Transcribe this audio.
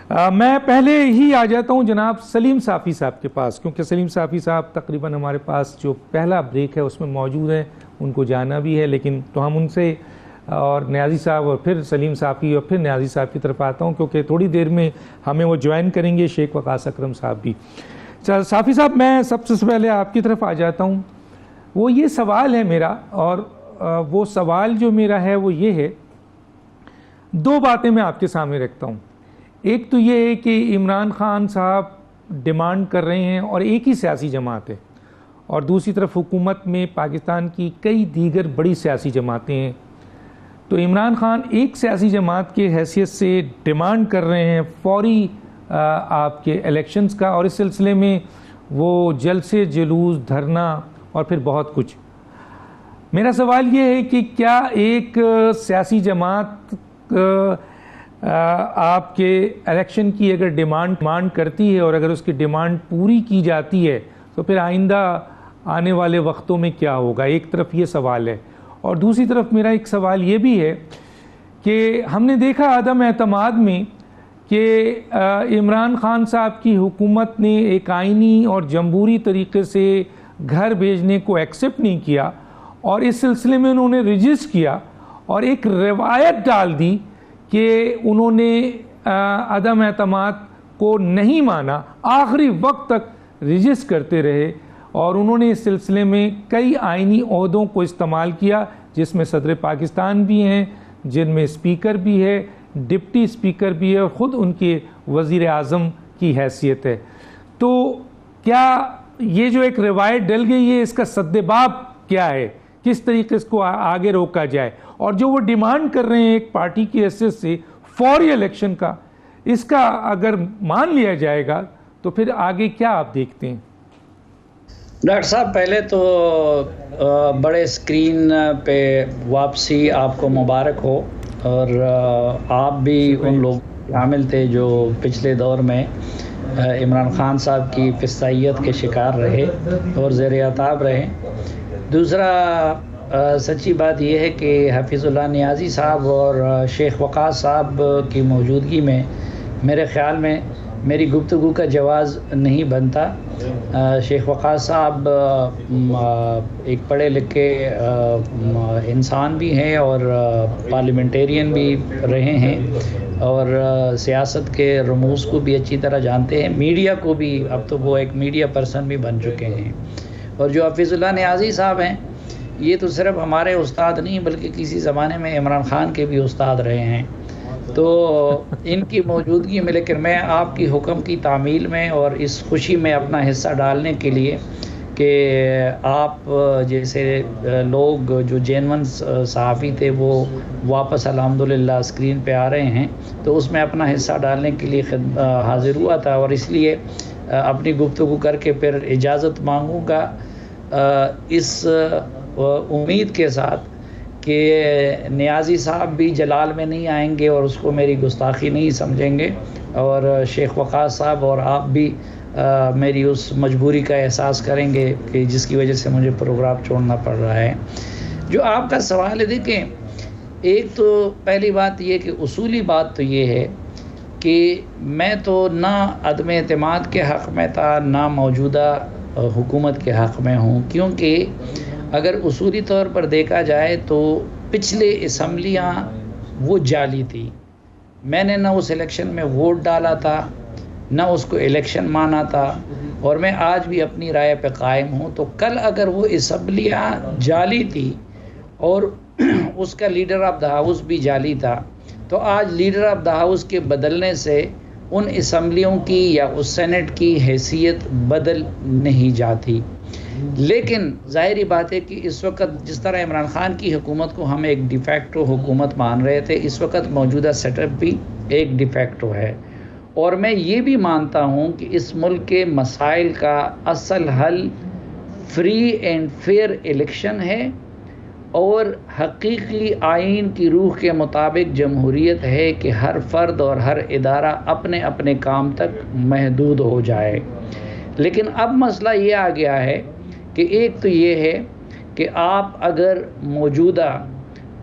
میں پہلے ہی آ جاتا ہوں جناب سلیم صافی صاحب کے پاس، کیونکہ سلیم صافی صاحب تقریباً ہمارے پاس جو پہلا بریک ہے اس میں موجود ہیں، ان کو جانا بھی ہے، لیکن تو ہم ان سے اور نیازی صاحب اور پھر سلیم صافی اور پھر نیازی صاحب کی طرف آتا ہوں، کیونکہ تھوڑی دیر میں ہمیں وہ جوائن کریں گے شیخ وقاص اکرم صاحب بھی۔ صافی صاحب، میں سب سے پہلے آپ کی طرف آ جاتا ہوں۔ وہ یہ سوال ہے میرا، اور وہ سوال جو میرا ہے وہ یہ ہے، دو باتیں میں آپ کے سامنے رکھتا ہوں۔ ایک تو یہ ہے کہ عمران خان صاحب ڈیمانڈ کر رہے ہیں اور ایک ہی سیاسی جماعت ہے، اور دوسری طرف حکومت میں پاکستان کی کئی دیگر بڑی سیاسی جماعتیں ہیں۔ تو عمران خان ایک سیاسی جماعت کے حیثیت سے ڈیمانڈ کر رہے ہیں فوری آپ کے الیکشنز کا، اور اس سلسلے میں وہ جلسے، جلوس، دھرنا اور پھر بہت کچھ۔ میرا سوال یہ ہے کہ کیا ایک سیاسی جماعت آپ کے الیکشن کی اگر ڈیمانڈ کرتی ہے، اور اگر اس کی ڈیمانڈ پوری کی جاتی ہے، تو پھر آئندہ آنے والے وقتوں میں کیا ہوگا؟ ایک طرف یہ سوال ہے، اور دوسری طرف میرا ایک سوال یہ بھی ہے کہ ہم نے دیکھا عدم اعتماد میں کہ عمران خان صاحب کی حکومت نے ایک آئینی اور جمہوری طریقے سے گھر بھیجنے کو ایکسیپٹ نہیں کیا، اور اس سلسلے میں انہوں نے رجسٹ کیا اور ایک روایت ڈال دی کہ انہوں نے عدم اعتماد کو نہیں مانا، آخری وقت تک رجسٹ کرتے رہے، اور انہوں نے اس سلسلے میں کئی آئینی عہدوں کو استعمال کیا، جس میں صدر پاکستان بھی ہیں، جن میں اسپیکر بھی ہے، ڈپٹی اسپیکر بھی ہے، اور خود ان کے وزیر اعظم کی حیثیت ہے۔ تو کیا یہ جو ایک روایت ڈل گئی ہے، اس کا سدباب کیا ہے؟ کس طریقے اس کو آگے روکا جائے؟ اور جو وہ ڈیمانڈ کر رہے ہیں ایک پارٹی کی حیثیت سے فوری الیکشن کا، اس کا اگر مان لیا جائے گا تو پھر آگے کیا آپ دیکھتے ہیں؟ ڈاکٹر صاحب، پہلے تو بڑے اسکرین پہ واپسی آپ کو مبارک ہو، اور آپ بھی ان لوگ شامل تھے جو پچھلے دور میں عمران خان صاحب کی فسطائیت کے شکار رہے اور زیر عتاب رہے۔ دوسرا سچی بات یہ ہے کہ حفیظ اللہ نیازی صاحب اور شیخ وقاص صاحب کی موجودگی میں میرے خیال میں میری گفتگو کا جواز نہیں بنتا۔ شیخ وقاص صاحب ایک پڑھے لکھے انسان بھی ہیں اور پارلیمنٹیرین بھی رہے ہیں، اور سیاست کے رموز کو بھی اچھی طرح جانتے ہیں، میڈیا کو بھی، اب تو وہ ایک میڈیا پرسن بھی بن چکے ہیں۔ اور جو حفیظ اللہ نیازی صاحب ہیں، یہ تو صرف ہمارے استاد نہیں بلکہ کسی زمانے میں عمران خان کے بھی استاد رہے ہیں۔ تو ان کی موجودگی میں، لیکن میں آپ کی حکم کی تعمیل میں اور اس خوشی میں اپنا حصہ ڈالنے کے لیے کہ آپ جیسے لوگ جو جینون صحافی تھے وہ واپس الحمدللہ اسکرین پہ آ رہے ہیں، تو اس میں اپنا حصہ ڈالنے کے لیے حاضر ہوا تھا، اور اس لیے اپنی گفتگو کر کے پھر اجازت مانگوں گا، اس امید کے ساتھ کہ نیازی صاحب بھی جلال میں نہیں آئیں گے اور اس کو میری گستاخی نہیں سمجھیں گے، اور شیخ وقاص صاحب اور آپ بھی میری اس مجبوری کا احساس کریں گے کہ جس کی وجہ سے مجھے پروگرام چھوڑنا پڑ رہا ہے۔ جو آپ کا سوال ہے، دیکھیں، ایک تو پہلی بات یہ کہ اصولی بات تو یہ ہے کہ میں تو نہ عدم اعتماد کے حق میں تھا، نہ موجودہ حکومت کے حق میں ہوں، کیونکہ اگر اصولی طور پر دیکھا جائے تو پچھلے اسمبلیاں وہ جعلی تھی۔ میں نے نہ اس الیکشن میں ووٹ ڈالا تھا، نہ اس کو الیکشن مانا تھا، اور میں آج بھی اپنی رائے پہ قائم ہوں۔ تو کل اگر وہ اسمبلیاں جعلی تھی اور اس کا لیڈر آف دا ہاؤس بھی جعلی تھا، تو آج لیڈر آف دا ہاؤس کے بدلنے سے ان اسمبلیوں کی یا اس سینٹ کی حیثیت بدل نہیں جاتی۔ لیکن ظاہری بات ہے کہ اس وقت جس طرح عمران خان کی حکومت کو ہم ایک ڈی فیکٹو حکومت مان رہے تھے، اس وقت موجودہ سیٹ اپ بھی ایک ڈی فیکٹو ہے، اور میں یہ بھی مانتا ہوں کہ اس ملک کے مسائل کا اصل حل فری اینڈ فیئر الیکشن ہے، اور حقیقی آئین کی روح کے مطابق جمہوریت ہے کہ ہر فرد اور ہر ادارہ اپنے اپنے کام تک محدود ہو جائے۔ لیکن اب مسئلہ یہ آ گیا ہے کہ ایک تو یہ ہے کہ آپ اگر موجودہ